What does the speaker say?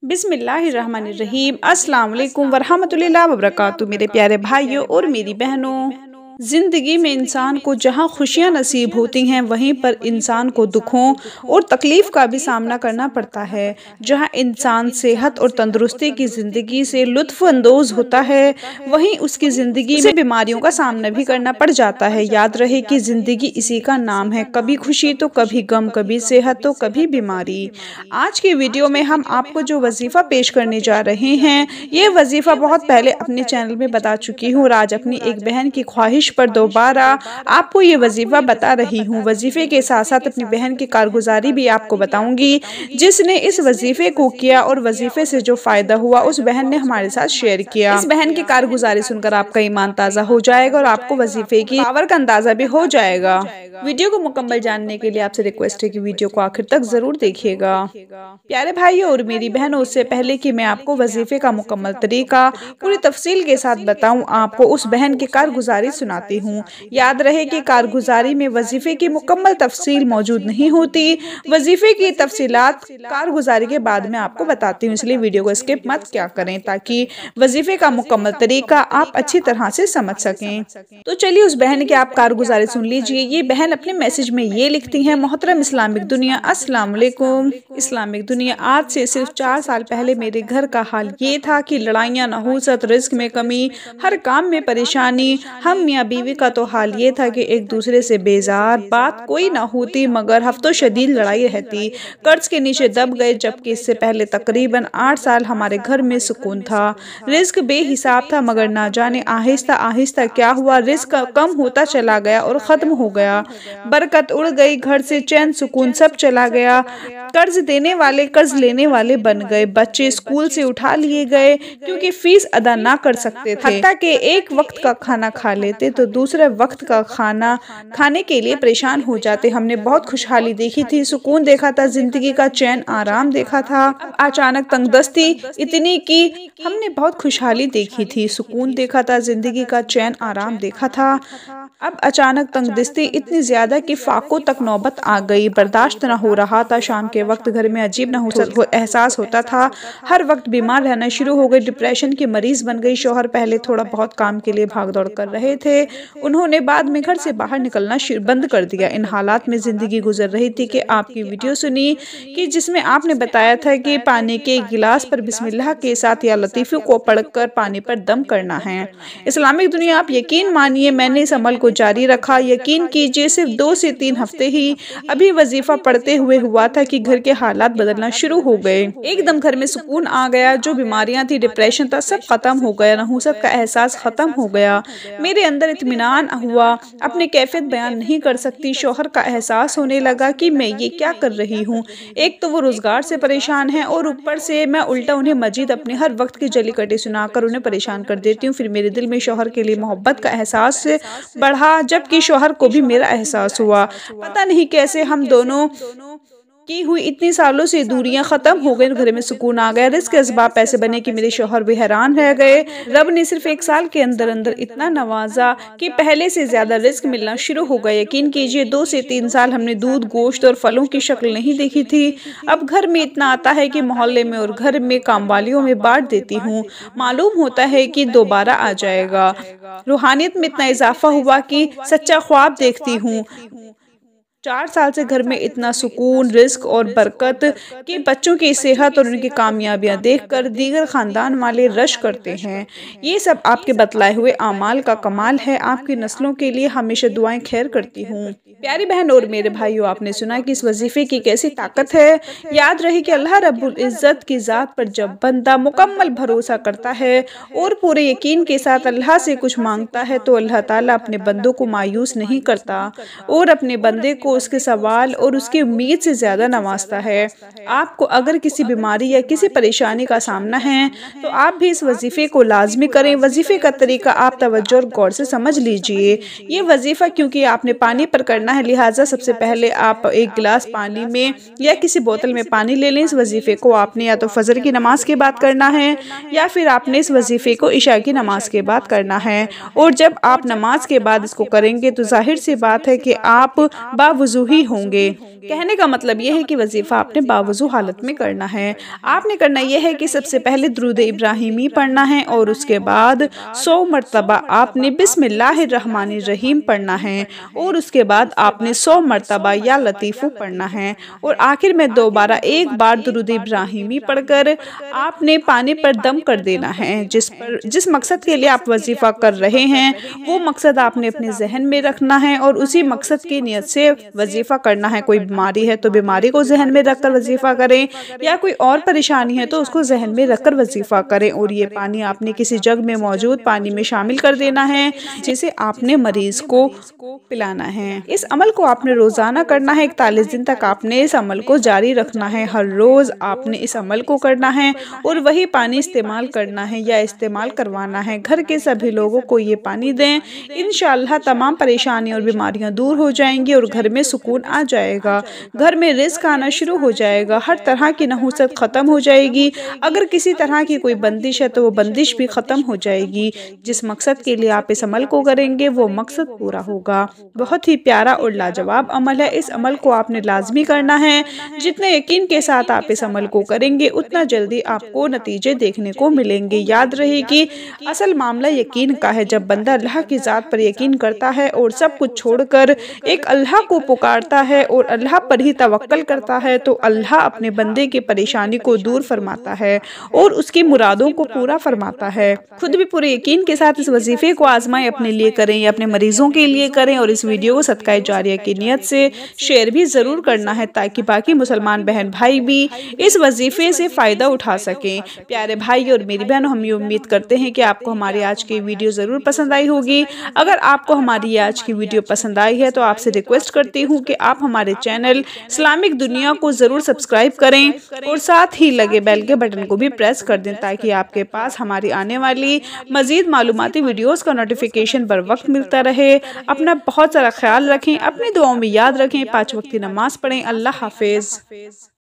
बिस्मिल्लाहिर्रहमानिर्रहीम। अस्सलाम वालेकुम वरहमतुल्लाहि वबरकातुहू। मेरे प्यारे भाइयों और मेरी बहनों, ज़िंदगी में इंसान को जहाँ खुशियाँ नसीब होती हैं वहीं पर इंसान को दुखों और तकलीफ़ का भी सामना करना पड़ता है। जहाँ इंसान सेहत और तंदुरुस्ती की ज़िंदगी से लुत्फ़अंदोज़ होता है, वहीं उसकी ज़िंदगी में बीमारियों का सामना भी करना पड़ जाता है। याद रहे कि ज़िंदगी इसी का नाम है, कभी खुशी तो कभी गम, कभी सेहत तो कभी बीमारी। आज की वीडियो में हम आपको जो वजीफ़ा पेश करने जा रहे हैं, ये वजीफ़ा बहुत पहले अपने चैनल में बता चुकी हूँ और आज अपनी एक बहन की ख्वाहिश पर दोबारा आपको ये वजीफ़ा बता रही हूँ। वजीफ़े के साथ साथ अपनी बहन की कारगुजारी भी आपको बताऊंगी, जिसने इस वजीफ़े को किया और वजीफ़े से जो फ़ायदा हुआ उस बहन ने हमारे साथ शेयर किया। इस बहन की कारगुजारी सुनकर आपका ईमान ताज़ा हो जाएगा और आपको वजीफ़े की पावर का अंदाज़ा भी हो जाएगा। वीडियो को मुकम्मल जानने के लिए आपसे रिक्वेस्ट है कि वीडियो को आखिर तक ज़रूर देखिएगा। प्यारे भाइयों और मेरी बहनों, उससे पहले कि मैं आपको वजीफ़े का मुकम्मल तरीका पूरी तफसील के साथ बताऊं, आपको उस बहन की कारगुजारी सुनाती हूँ। याद रहे कि कारगुजारी में वजीफ़े की मुकम्मल तफसील मौजूद नहीं होती। वजीफ़े की तफसीलात कारगुजारी के बाद में आपको बताती हूँ, इसलिए वीडियो को स्किप मत क्या करें ताकि वजीफ़े का मुकम्मल तरीका आप अच्छी तरह से समझ सकें। तो चलिए उस बहन की आप कारगुजारी सुन लीजिए। ये बहन अपने मैसेज में ये लिखती हैं, मोहतरम इस्लामिक दुनिया, अस्सलाम वालेकुम। इस्लामिक दुनिया, आज से सिर्फ 4 साल पहले मेरे घर का हाल ये था कि लड़ाइयाँ, नहूसत, रिस्क में कमी, हर काम में परेशानी। हम मियाँ बीवी का तो हाल ये था कि एक दूसरे से बेजार, बात कोई ना होती मगर हफ्तों शदीद लड़ाई रहती। कर्ज के नीचे दब गए, जबकि इससे पहले तकरीबन 8 साल हमारे घर में सुकून था। रिस्क बेहिसाब था मगर ना जाने आहिस्ता आहिस्ता क्या हुआ, रिस्क कम होता चला गया और ख़त्म हो गया। बरकत उड़ गई, घर से चैन सुकून सब चला गया। कर्ज देने वाले कर्ज लेने वाले बन गए। बच्चे स्कूल से उठा लिए गए क्योंकि फीस अदा ना कर सकते थे। हत्ता कि एक वक्त का खाना खा लेते तो दूसरे वक्त का खाना खाने के लिए परेशान हो जाते। हमने बहुत खुशहाली देखी थी, सुकून देखा था, जिंदगी का चैन आराम देखा था। अचानक तंगदस्ती इतनी कि हमने बहुत खुशहाली देखी थी, सुकून देखा था, जिंदगी का चैन आराम देखा था। अब अचानक तंगदस्ती इतनी ज्यादा कि फाकों तक नौबत आ गई, बर्दाश्त न हो रहा था। शाम के वक्त घर में अजीब नहुसत एहसास होता था, हर वक्त बीमार रहना शुरू हो गई, डिप्रेशन की मरीज बन गई। शौहर पहले थोड़ा बहुत काम के लिए भाग दौड़ कर रहे थे, उन्होंने बाद में घर से बाहर निकलना बंद कर दिया। इन हालात में जिंदगी गुजर रही थी कि आपकी वीडियो सुनी कि जिसमें आपने बताया था कि पानी के गिलास पर बिस्मिल्लाह के साथ या लतीफ़ों को पढ़कर पानी पर दम करना है। इस्लामिक दुनिया, आप यकीन मानिए मैंने इस अमल को जारी रखा। यकीन कीजिए सिर्फ 2 से 3 हफ्ते ही अभी वजीफा पढ़ते हुए हुआ था कि घर के हालात बदलना शुरू हो गए। एकदम घर में सुकून आ गया, जो बीमारियां थी, डिप्रेशन था, सब खत्म हो गया, नहुसत का एहसास खत्म हो गया। मेरे अंदर इत्मीनान हुआ, अपनी कैफियत बयान नहीं कर सकती। शौहर का एहसास होने लगा कि मैं ये क्या कर रही हूँ। एक तो वो रोजगार से परेशान है और ऊपर से मैं उल्टा उन्हें मजीद अपने हर वक्त की जली कटी सुनाकर उन्हें परेशान कर देती हूँ। फिर मेरे दिल में शौहर के लिए मोहब्बत का एहसास बढ़ा, जबकि शौहर को भी मेरा एहसास हुआ। पता नहीं कैसे हम दोनों की हुई इतनी सालों से दूरियां खत्म हो गई, घर में सुकून आ गया। रिस्क के असबाब पैसे बने कि मेरे शौहर भी हैरान रह गए। रब ने सिर्फ 1 साल के अंदर अंदर इतना नवाजा कि पहले से ज्यादा रिस्क मिलना शुरू हो गया। यकीन कीजिए 2 से 3 साल हमने दूध, गोश्त और फलों की शक्ल नहीं देखी थी। अब घर में इतना आता है कि मोहल्ले में और घर में कामवालियों में बांट देती हूँ। मालूम होता है कि दोबारा आ जाएगा। रूहानियत में इतना इजाफा हुआ कि सच्चा ख्वाब देखती हूँ। 4 साल से घर में इतना सुकून, रिस्क और बरकत कि बच्चों की सेहत और उनकी कामयाबियां देखकर दीगर ख़ानदान वाले रश करते हैं। ये सब आपके बतलाए हुए आमाल का कमाल है। आपकी नस्लों के लिए हमेशा दुआएं खैर करती हूँ। प्यारी बहन और मेरे भाइयों, आपने सुना कि इस वजीफ़े की कैसी ताकत है। याद रहे कि अल्लाह रब्बुल इज़्ज़त की ज़ात पर जब बंदा मुकम्मल भरोसा करता है और पूरे यकीन के साथ अल्लाह से कुछ मांगता है तो अल्लाह ताला अपने बंदों को मायूस नहीं करता और अपने बंदे को उसके सवाल और उसकी उम्मीद से ज़्यादा नवाजता है। आपको अगर किसी बीमारी या किसी परेशानी का सामना है तो आप भी इस वजीफ़े को लाजमी करें। वजीफ़े का तरीका आप तवज्जो और गौर से समझ लीजिए। ये वजीफ़ा क्योंकि आपने पानी पर करना है, लिहाजा सबसे पहले आप 1 गिलास पानी में या किसी बोतल में पानी ले लें। इस वजीफ़े को आपने या तो फजर की नमाज के बाद करना है या फिर आपने इस वजीफ़े को इशा की नमाज के बाद करना है। और जब आप नमाज के बाद इसको करेंगे तो जाहिर सी बात है कि आप बावुज़ू ही होंगे। कहने का मतलब यह है कि वजीफ़ा आपने बावुज़ू हालत में करना है। आपने करना यह है कि सबसे पहले दुरूद इब्राहिमी पढ़ना है और उसके बाद 100 मरतबा आपने बिस्मिल्लाहिर्रहमानिर्रहीम पढ़ना है और उसके बाद आपने 100 मरतबा या लतीफ़ु पढ़ना है और आखिर में दोबारा एक बार दुरूद इब्राहिमी पढ़कर आपने पानी पर दम कर देना है। जिस मकसद के लिए आप वजीफ़ा कर रहे हैं वो मकसद आपने अपने जहन में रखना है और उसी मकसद की नीयत से वजीफ़ा करना है। कोई बीमारी है तो बीमारी को जहन में रखकर वजीफ़ा करें, या कोई और परेशानी है तो उसको जहन में रखकर वजीफ़ा करें। और ये पानी आपने किसी जग में मौजूद पानी में शामिल कर देना है जिसे आपने मरीज को पिलाना है। इस अमल को आपने रोज़ाना करना है। 41 दिन तक आपने इस अमल को जारी रखना है। हर रोज़ आपने इस अमल को करना है और वही पानी इस्तेमाल करना है या इस्तेमाल करवाना है। घर के सभी लोगों को ये पानी दें। इंशाअल्लाह तमाम परेशानी और बीमारियां दूर हो जाएंगी और घर में सुकून आ जाएगा। घर में रिज़्क आना शुरू हो जाएगा। हर तरह की नहुसत ख़त्म हो जाएगी। अगर किसी तरह की कोई बंदिश है तो वो बंदिश भी ख़त्म हो जाएगी। जिस मकसद के लिए आप इस अमल को करेंगे वो मकसद पूरा होगा। बहुत ही प्यारा और लाजवाब अमल है। इस अमल को आपने लाजमी करना है। जितने यकीन के साथ आप इस अमल को करेंगे उतना जल्दी आपको नतीजे देखने को मिलेंगे। याद रहे कि असल मामला यकीन का है। जब बंदा अल्लाह की ज़ात पर यकीन करता है और सब कुछ छोड़कर एक अल्लाह को पुकारता है और अल्लाह पर ही तवक्कल करता है तो अल्लाह अपने बंदे की परेशानी को दूर फरमाता है और उसकी मुरादों को पूरा फरमाता है। खुद भी पूरे यकीन के साथ इस वजीफे को आजमाएं, अपने लिए करें या अपने मरीजों के लिए करें और इस वीडियो को सदका जारिया की नियत से शेयर भी ज़रूर करना है ताकि बाकी मुसलमान बहन भाई भी इस वजीफे से फ़ायदा उठा सकें। प्यारे भाई और मेरी बहनों, हम ये उम्मीद करते हैं कि आपको हमारी आज की वीडियो ज़रूर पसंद आई होगी। अगर आपको हमारी आज की वीडियो पसंद आई है तो आपसे रिक्वेस्ट करती हूँ कि आप हमारे चैनल इस्लामिक दुनिया को ज़रूर सब्सक्राइब करें और साथ ही लगे बेल के बटन को भी प्रेस कर दें ताकि आपके पास हमारी आने वाली मज़ीद मालूमाती वीडियोस का नोटिफिकेशन बर वक्त मिलता रहे। अपना बहुत सारा ख्याल रखें, अपनी दुआओं में याद रखें, 5 वक्त की नमाज़ पढ़ें। अल्लाह हाफिज़।